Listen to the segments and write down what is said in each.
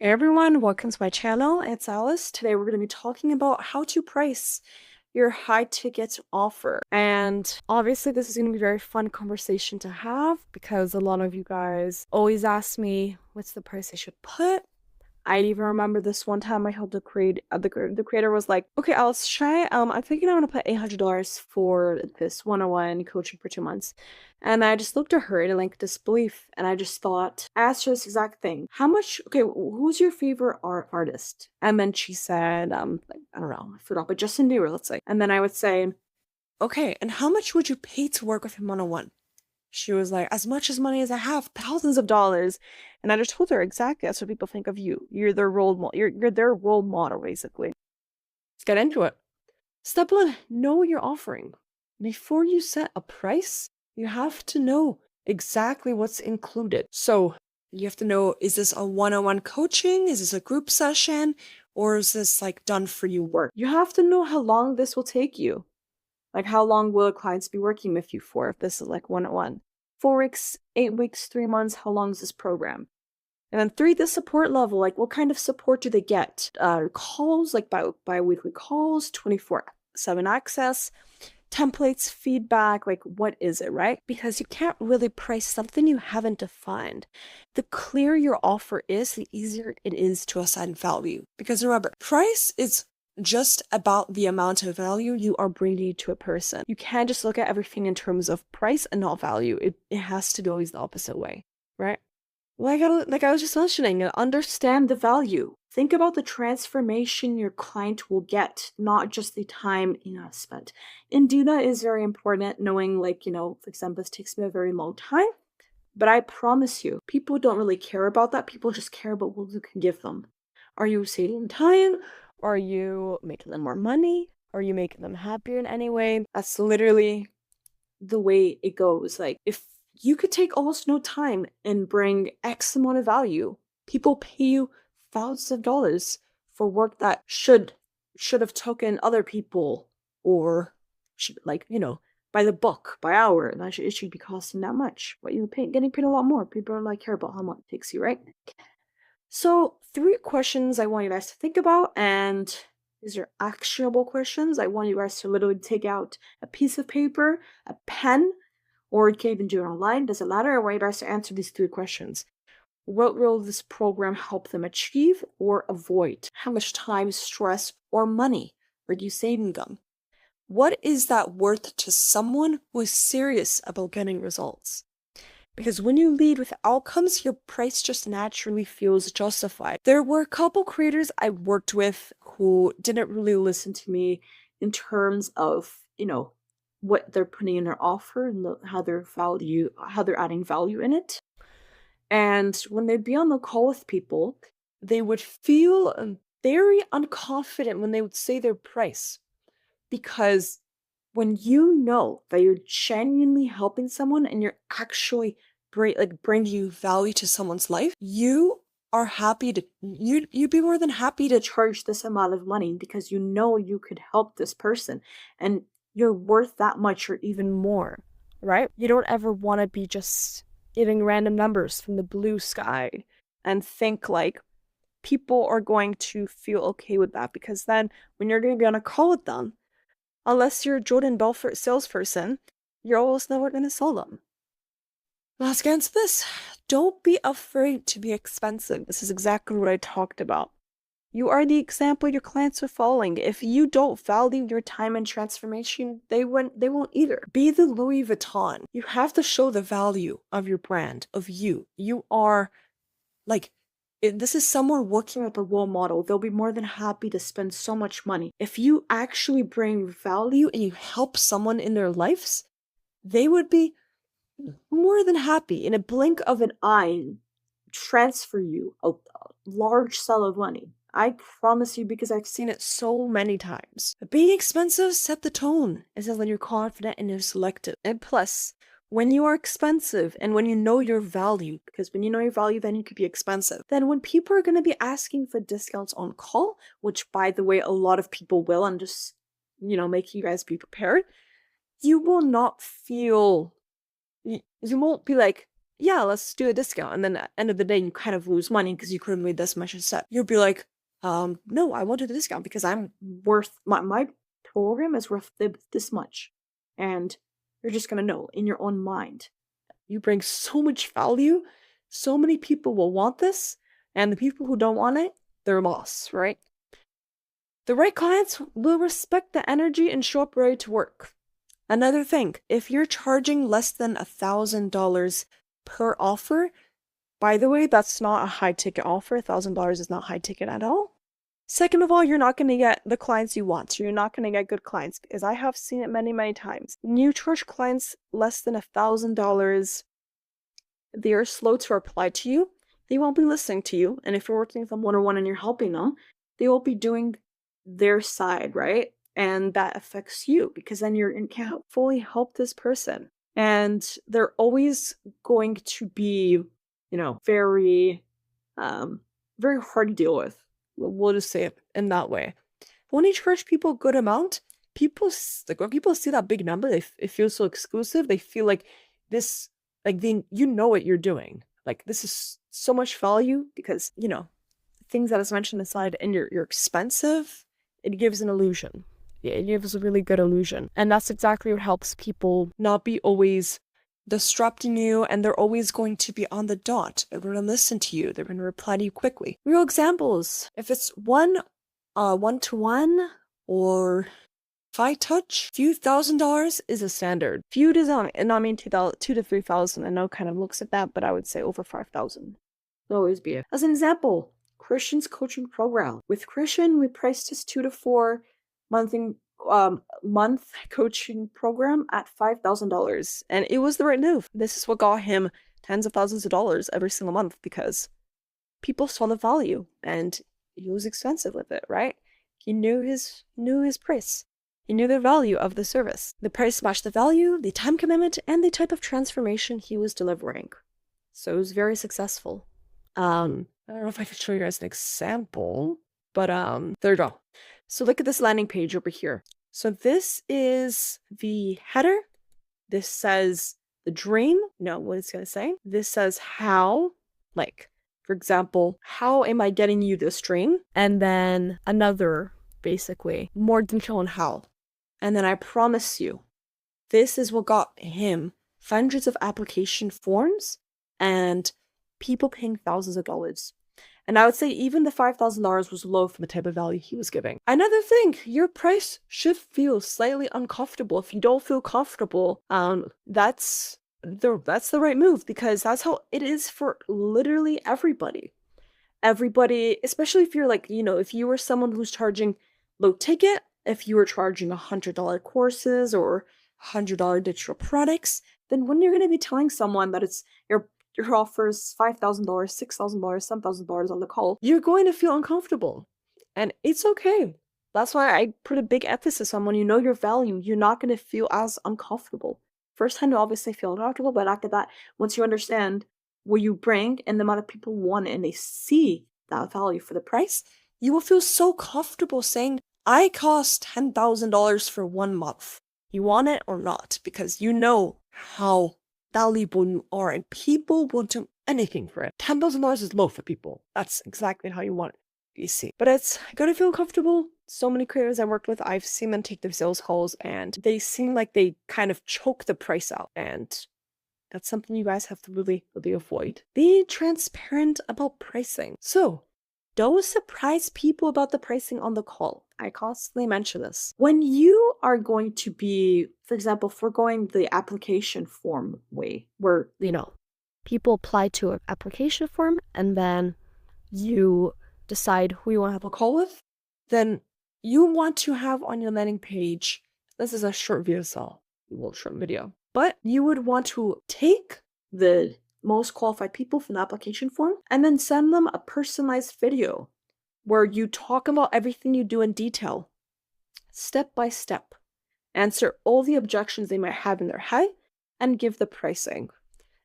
Hey everyone, welcome to my channel. It's Alice. Today we're going to be talking about how to price your high ticket offer. And obviously this is going to be a very fun conversation to have because a lot of you guys always ask me what's the price I should put. I even remember this one time I helped the creator was like, okay, Alice, I'm thinking I'm gonna put $800 for this one-on-one coaching for 2 months. And I just looked at her in like disbelief and I just thought, I asked her this exact thing. How much, okay, who's your favorite artist? And then she said, like, I don't know, I forgot, but Justin Bieber, let's say. And then I would say, okay, and how much would you pay to work with him one-on-one? She was like, as much as money as I have, thousands of dollars. And I just told her exactly that's what people think of you. You're their role model. You're their role model, basically. Let's get into it. Step one, know what you're offering. Before you set a price, you have to know exactly what's included. So you have to know, is this a one-on-one coaching? Is this a group session? Or is this like done for you work? You have to know how long this will take you. Like, how long will clients be working with you for if this is like one-on-one? 4 weeks, 8 weeks, 3 months, how long is this program? And then 3, the support level, like what kind of support do they get? Calls, like bi-weekly calls, 24/7 access, templates, feedback, like what is it, right? Because you can't really price something you haven't defined. The clearer your offer is, the easier it is to assign value. Because remember, price is just about the amount of value you are bringing to a person. You can't just look at everything in terms of price and not value. It has to be always the opposite way, right? Like I was just mentioning, understand the value. Think about the transformation your client will get, not just the time spent. And do that is very important, knowing, like, for example, this takes me a very long time. But I promise you, people don't really care about that. People just care about what you can give them. Are you saving time? Are you making them more money? Are you making them happier in any way? That's literally the way it goes. Like, if you could take almost no time and bring X amount of value, people pay you thousands of dollars for work that should have taken other people, or should, like, by the book, by hour, and it should be costing that much. But getting paid a lot more. People are like, care about how much it takes you, right? So 3 questions I want you guys to think about, and these are actionable questions. I want you guys to literally take out a piece of paper, a pen, or you can even do it online, doesn't matter. I want you guys to answer these 3 questions. What will this program help them achieve or avoid? How much time, stress, or money are you saving them? What is that worth to someone who is serious about getting results? Because when you lead with outcomes, your price just naturally feels justified. There were a couple creators I worked with who didn't really listen to me in terms of, what they're putting in their offer and how they're adding value in it. And when they'd be on the call with people, they would feel very unconfident when they would say their price. Because when you know that you're genuinely helping someone and you're actually bringing value to someone's life, you are happy to, you'd be more than happy to charge this amount of money because you know you could help this person and you're worth that much or even more, right? You don't ever want to be just giving random numbers from the blue sky and think like people are going to feel okay with that, because then when you're going to be on a call with them, unless you're a Jordan Belfort salesperson, you're almost never going to sell them. Let's get into this. Don't be afraid to be expensive. This is exactly what I talked about. You are the example your clients are following. If you don't value your time and transformation, they won't either. Be the Louis Vuitton. You have to show the value of your brand, of you. You are like, this is someone working with a role model. They'll be more than happy to spend so much money. If you actually bring value and you help someone in their lives, they would be more than happy in a blink of an eye transfer you a large sum of money. I promise you, because I've seen it so many times. Being expensive set the tone. It says that you're confident and you're selective. And plus, when you are expensive and when you know your value, because when you know your value, then you could be expensive. Then when people are going to be asking for discounts on call, which by the way, a lot of people will, and just, making you guys be prepared, you will not feel, you won't be like, yeah, let's do a discount. And then at the end of the day, you kind of lose money because you could have made this much instead. You'll be like, no, I won't do the discount because I'm worth, my program is worth this much. And you're just gonna know in your own mind. You bring so much value, so many people will want this, and the people who don't want it, they're lost, right? The right clients will respect the energy and show up ready to work. Another thing, if you're charging less than $1,000 per offer, by the way, that's not a high ticket offer. $1,000 is not high ticket at all. Second of all, you're not going to get the clients you want. So you're not going to get good clients because I have seen it many, many times. When you charge clients less than $1,000, they are slow to reply to you. They won't be listening to you. And if you're working with them one-on-one and you're helping them, they will be doing their side, right? And that affects you because then you can't fully help this person. And they're always going to be, very, very hard to deal with. We'll just say it in that way. When you charge people a good amount, when people see that big number, it feels so exclusive. They feel like this, like you know what you're doing. Like this is so much value because, things that is mentioned aside and you're expensive, it gives an illusion. Yeah, it gives a really good illusion. And that's exactly what helps people not be always disrupting you, and they're always going to be on the dot. They're going to listen to you. They're going to reply to you quickly. Real examples. If it's one-to-one or Fi touch, few $1,000s is a standard. Few design, and I mean 2,000 to 3,000. I know kind of looks at that, but I would say over 5,000. It'll always be it. As an example, Christian's coaching program. With Christian, we priced his 2 to 4 month coaching program at $5,000, and it was the right move. This is what got him tens of thousands of dollars every single month because people saw the value, and he was expensive with it, right? He knew his price. He knew the value of the service. The price matched the value, the time commitment, and the type of transformation he was delivering. So it was very successful. I don't know if I could show you guys an example, but there you go. So look at this landing page over here. So this is the header. This says the dream. No, what it's going to say. This says how, like, for example, how am I getting you this dream? And then another, basically, more detail on how. And then I promise you, this is what got him hundreds of application forms and people paying thousands of dollars. And I would say even the $5,000 was low for the type of value he was giving. Another thing, your price should feel slightly uncomfortable. If you don't feel comfortable, that's the right move because that's how it is for literally everybody. Everybody, especially if you're like, if you were someone who's charging low ticket, if you were charging $100 courses or $100 digital products, then when you're going to be telling someone that it's your offers $5,000, $6,000, $7,000 on the call, you're going to feel uncomfortable. And it's okay. That's why I put a big emphasis on when you know your value, you're not going to feel as uncomfortable. First time you obviously feel uncomfortable, but after that, once you understand what you bring and the amount of people want it and they see that value for the price, you will feel so comfortable saying, I cost $10,000 for 1 month. You want it or not? Because you know how valuable you are and people will do anything for it. $10,000 is low for people. That's exactly how you want it, you see. But it's gotta feel comfortable. So many creators I worked with, I've seen them take their sales calls and they seem like they kind of choke the price out. And that's something you guys have to really, really avoid. Be transparent about pricing. So, don't surprise people about the pricing on the call. I constantly mention this. When you are going to be, for example, foregoing the application form way, where, people apply to an application form and then you decide who you want to have a call with, then you want to have on your landing page, this is a short video, but you would want to take the most qualified people from the application form and then send them a personalized video where you talk about everything you do in detail, step by step, answer all the objections they might have in their head, and give the pricing.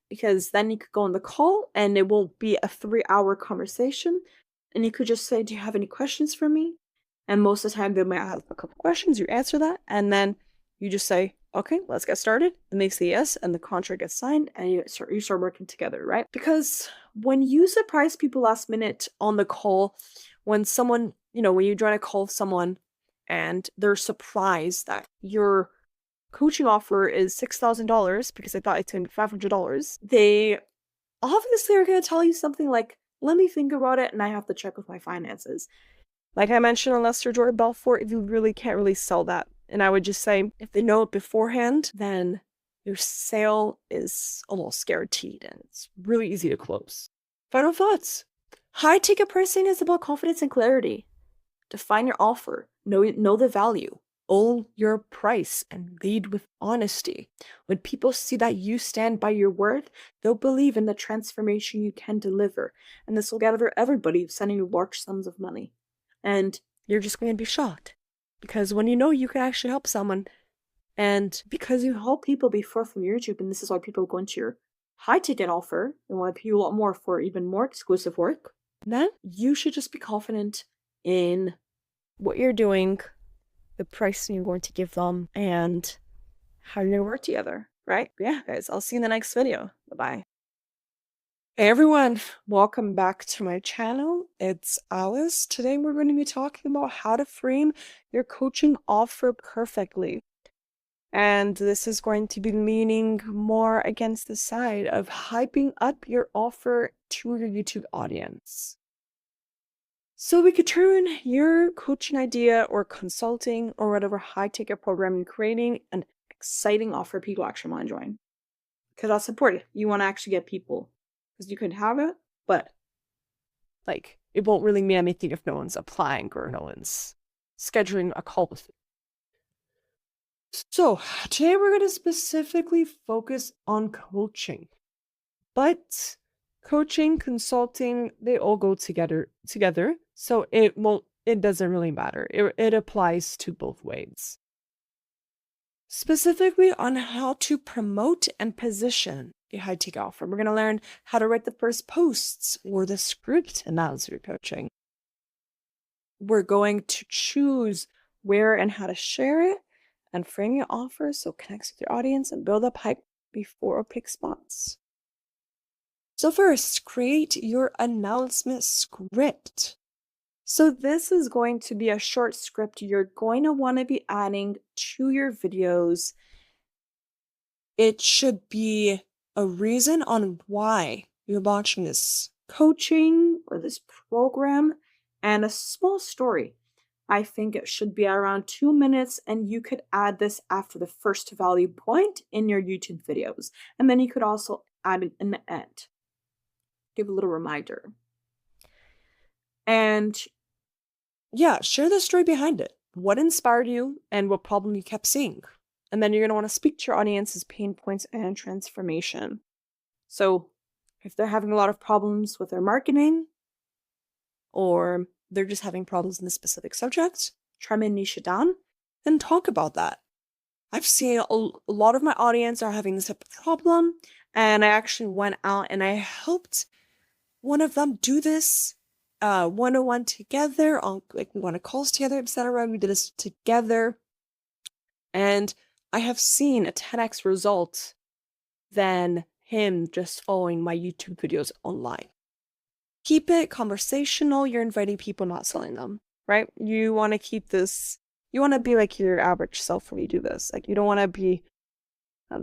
Because then you could go on the call and it will be a 3-hour conversation and you could just say, do you have any questions for me? And most of the time they might have a couple questions, you answer that, and then you just say, okay, let's get started. And they say yes, and the contract gets signed, and you start working together, right? Because when you surprise people last minute on the call, when someone, when you join a call with someone and they're surprised that your coaching offer is $6,000 because they thought it's going to be $500, they obviously are going to tell you something like, let me think about it and I have to check with my finances. Like I mentioned on Lester Jordan Belfort, you really can't really sell that. And I would just say, if they know it beforehand, then your sale is almost guaranteed and it's really easy to close. Final thoughts. High ticket pricing is about confidence and clarity. Define your offer, know the value, own your price, and lead with honesty. When people see that you stand by your word, they'll believe in the transformation you can deliver. And this will gather everybody sending you large sums of money. And you're just going to be shocked. Because when you know you can actually help someone, and because you help people before from YouTube, and this is why people go into your high ticket offer and want to pay you a lot more for even more exclusive work, then you should just be confident in what you're doing, the pricing you're going to give them, and how you're going to work together, right? Yeah, guys, I'll see you in the next video. Bye-bye. Hey everyone, welcome back to my channel. It's Alice. Today we're going to be talking about how to frame your coaching offer perfectly. And this is going to be leaning more against the side of hyping up your offer to your YouTube audience. So we could turn your coaching idea or consulting or whatever high-ticket program you're creating an exciting offer people actually want to join. Because that's important. You want to actually get people. Because you can have it, but like it won't really mean anything if no one's applying or no one's scheduling a call with you. So today we're going to specifically focus on coaching. But coaching, consulting, they all go together. So it doesn't really matter. It applies to both ways. Specifically on how to promote and position a high ticket offer. We're going to learn how to write the first posts or the script analysis your coaching. We're going to choose where and how to share it and frame your offer so it connects with your audience and build up hype before pick spots. So first, create your announcement script. So this is going to be a short script you're going to want to be adding to your videos. It should be a reason on why you're launching this coaching or this program and a small story. I think it should be around 2 minutes, and you could add this after the first value point in your YouTube videos. And then you could also add it in the end. Give a little reminder. And yeah, share the story behind it. What inspired you and what problem you kept seeing. And then you're going to want to speak to your audience's pain points and transformation. So if they're having a lot of problems with their marketing, or they're just having problems in the specific subject, try to niche it down and talk about that. I've seen a lot of my audience are having this type of problem, and I actually went out and I helped one of them do this one-on-one together on we went on calls together, etc. We did this together, and I have seen a 10x result than him just following my YouTube videos online. Keep it conversational. You're inviting people, not selling them, right? You want to keep this, you want to be like your average self when you do this. Like, you don't want to be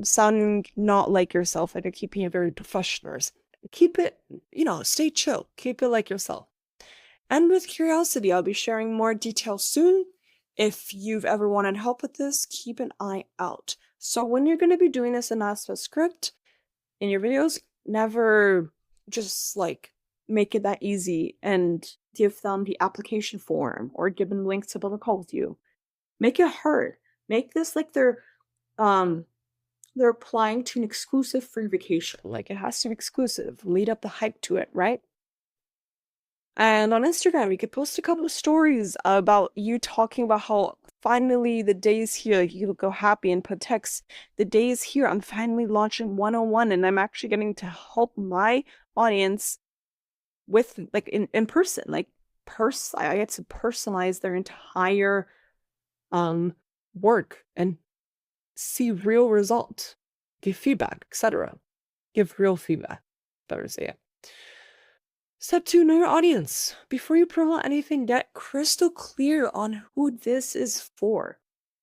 sounding not like yourself, and you're keeping it very professional. Keep it, stay chill. Keep it like yourself. And with curiosity, I'll be sharing more details soon. If you've ever wanted help with this, keep an eye out. So when you're going to be doing this in a script in your videos, never just make it that easy and give them the application form or give them links to build a call with you. Make it hard. Make this like they're applying to an exclusive free vacation. Like, it has to be exclusive. Lead up the hype to it, right? And on Instagram, you could post a couple of stories about you talking about how finally the day is here. Like, you could go happy and put text, the day is here. I'm finally launching 101 and I'm actually getting to help my audience with in person. I get to personalize their entire work and see real results, give feedback, etc. Give real feedback, better say it. Step 2, know your audience. Before you promote anything, get crystal clear on who this is for.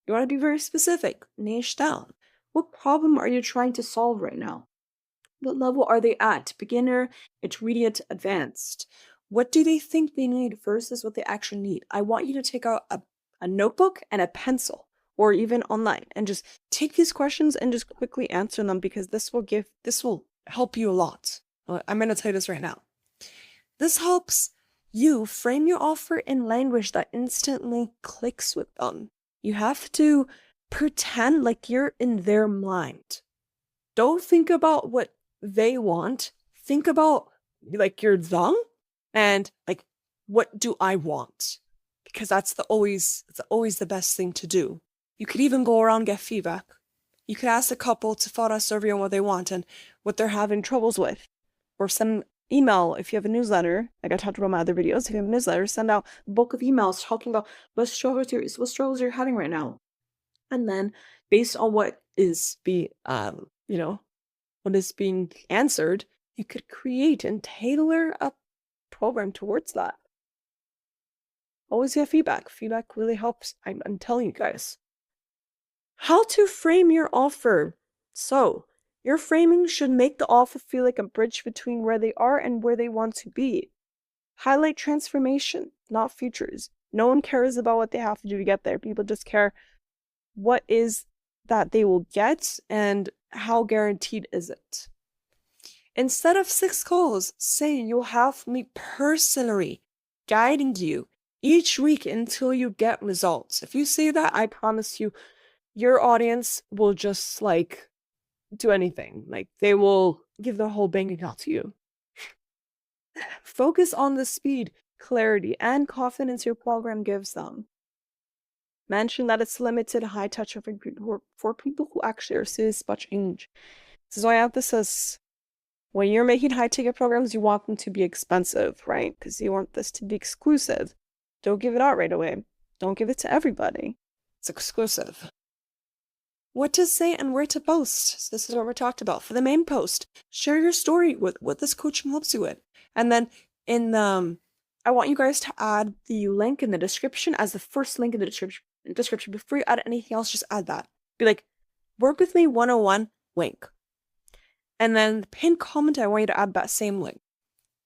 You want to be very specific, niche down. What problem are you trying to solve right now? What level are they at? Beginner, intermediate, advanced. What do they think they need versus what they actually need? I want you to take out a notebook and a pencil, or even online, and just take these questions and just quickly answer them, because this will help you a lot. I'm going to tell you this right now. This helps you frame your offer in language that instantly clicks with them. You have to pretend like you're in their mind. Don't think about what they want. Think about like you're them and like, what do I want? Because that's always the best thing to do. You could even go around and get feedback. You could ask a couple to fill out a survey on what they want and what they're having troubles with, or send email if you have a newsletter. Like I talked about in my other videos, if you have a newsletter, send out a bulk of emails talking about what struggles you're having right now. And then based on what is being answered, you could create and tailor a program towards that. Always get feedback. Feedback really helps. I'm telling you guys. How to frame your offer. So your framing should make the offer feel like a bridge between where they are and where they want to be. Highlight transformation, not features. No one cares about what they have to do to get there. People just care what is that they will get and how guaranteed is it. Instead of 6 calls, say you'll have me personally guiding you each week until you get results. If you say that, I promise you, your audience will just do anything. They will give their whole bank account to you. Focus on the speed, clarity, and confidence your program gives them. Mention that it's limited, high touch for people who actually are serious about change. This is why emphasis. When you're making high ticket programs, you want them to be expensive, right? Because you want this to be exclusive. Don't give it out right away. Don't give it to everybody. It's exclusive. What to say and where to post. So this is what we're talked about. For the main post, share your story with what this coaching helps you with. And then I want you guys to add the link in the description as the first link in the description. Before you add anything else, just add that. Be like, work with me 101 link. And then the pinned comment, I want you to add that same link.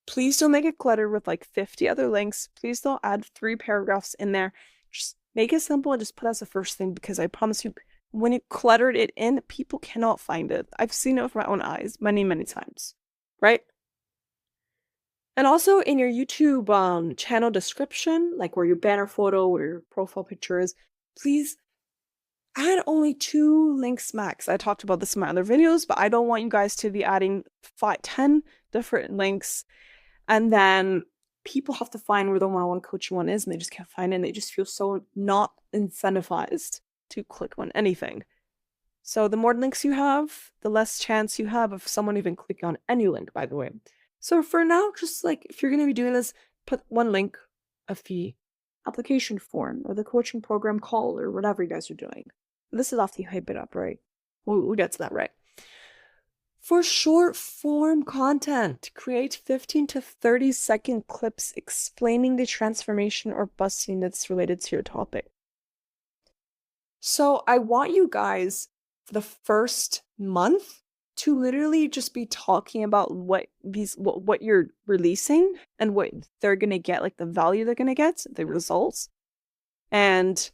Please don't make it cluttered with 50 other links. Please don't add 3 paragraphs in there. Just make it simple and just put as the first thing, because I promise you, when you cluttered it in, people cannot find it. I've seen it with my own eyes many, many times, right? And also in your YouTube channel description, where your banner photo or your profile picture is, please add only 2 links max. I talked about this in my other videos, but I don't want you guys to be adding 10 different links, and then people have to find where the one coaching one is, and they just can't find it, and they just feel so not incentivized to click on anything. So the more links you have, the less chance you have of someone even clicking on any link, by the way. So for now, just if you're going to be doing this, put 1 link of the application form or the coaching program call or whatever you guys are doing. This is after you hype it up, right? We'll get to that, right? For short form content, create 15 to 30-second clips explaining the transformation or busting that's related to your topic. So I want you guys for the first month to literally just be talking about what you're releasing and what they're going to get, the value they're going to get, the results, and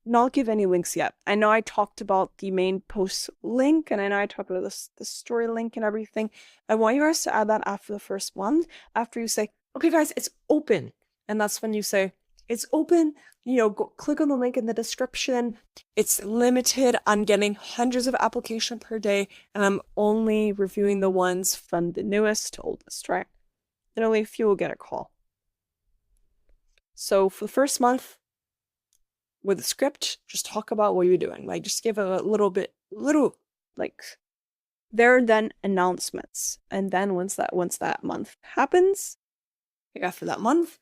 not give any links yet. I know I talked about the main post link, and I know I talked about the story link and everything. I want you guys to add that after the first month, after you say, okay guys, it's open. And that's when you say, it's open, go click on the link in the description. It's limited. I'm getting hundreds of applications per day, and I'm only reviewing the ones from the newest to oldest, right? And only a few will get a call. So for the first month, with a script, just talk about what you're doing. Just give a little there and then announcements. And then once that month happens, after that month,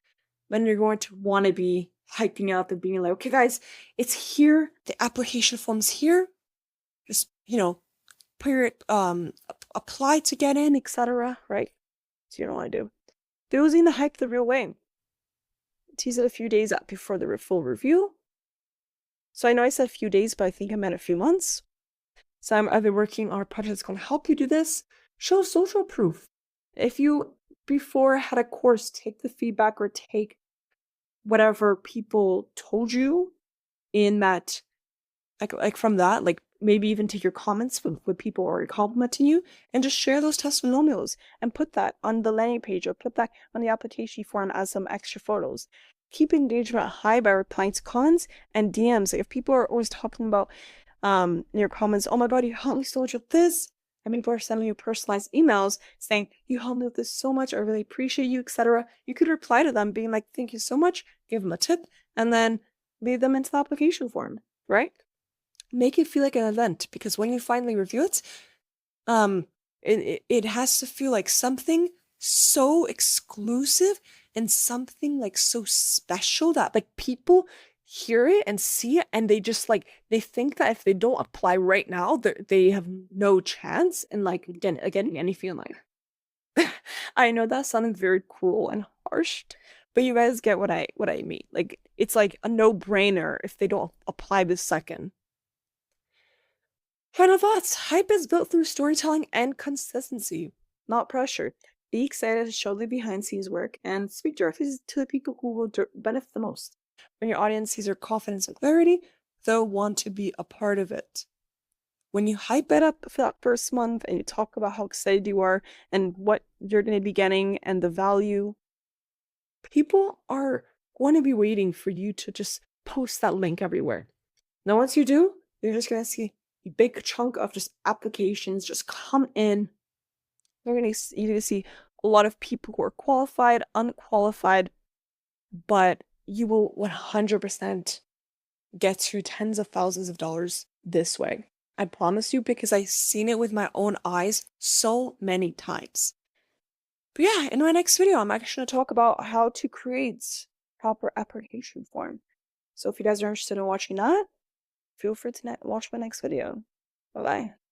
then you're going to want to be hyping up and being okay guys, it's here, the application form's here, just, put your apply to get in, etc. Right? So you don't want to do. They're using the hype the real way. Tease it a few days up before the full review. So I know I said a few days, but I think I meant a few months. So I'm either working on a project that's going to help you do this. Show social proof. If you before had a course, take the feedback or take whatever people told you in that, like from that, like maybe even take your comments with people already complimenting you and just share those testimonials and put that on the landing page or put that on the application form as some extra photos. Keep engagement high by replying to comments and DMs. If people are always talking about in your comments, oh my god, you helped me so much with this. And people are sending you personalized emails saying, you helped me with this so much, I really appreciate you, etc. You could reply to them being like, thank you so much, give them a tip, and then lead them into the application form, right? Make it feel like an event, because when you finally review it, it has to feel like something so exclusive and something like so special that like people hear it and see it and they just like they think that if they don't apply right now they have no chance and like getting anything in life. I know that sounded very cruel and harsh, but you guys get what I mean. Like it's like a no-brainer if they don't apply this second. Final thoughts. Hype is built through storytelling and consistency, not pressure. Be excited to show the behind scenes work and speak directly to the people who will benefit the most. When your audience sees your confidence and clarity, they'll want to be a part of it. When you hype it up for that first month and you talk about how excited you are and what you're going to be getting and the value, people are going to be waiting for you to just post that link everywhere. Now, once you do, you're just going to see a big chunk of just applications just come in. You're going to see a lot of people who are qualified, unqualified, but you will 100% get to tens of thousands of dollars this way. I promise you, because I've seen it with my own eyes so many times. But yeah, in my next video, I'm actually going to talk about how to create proper application form. So if you guys are interested in watching that, feel free to watch my next video. Bye-bye.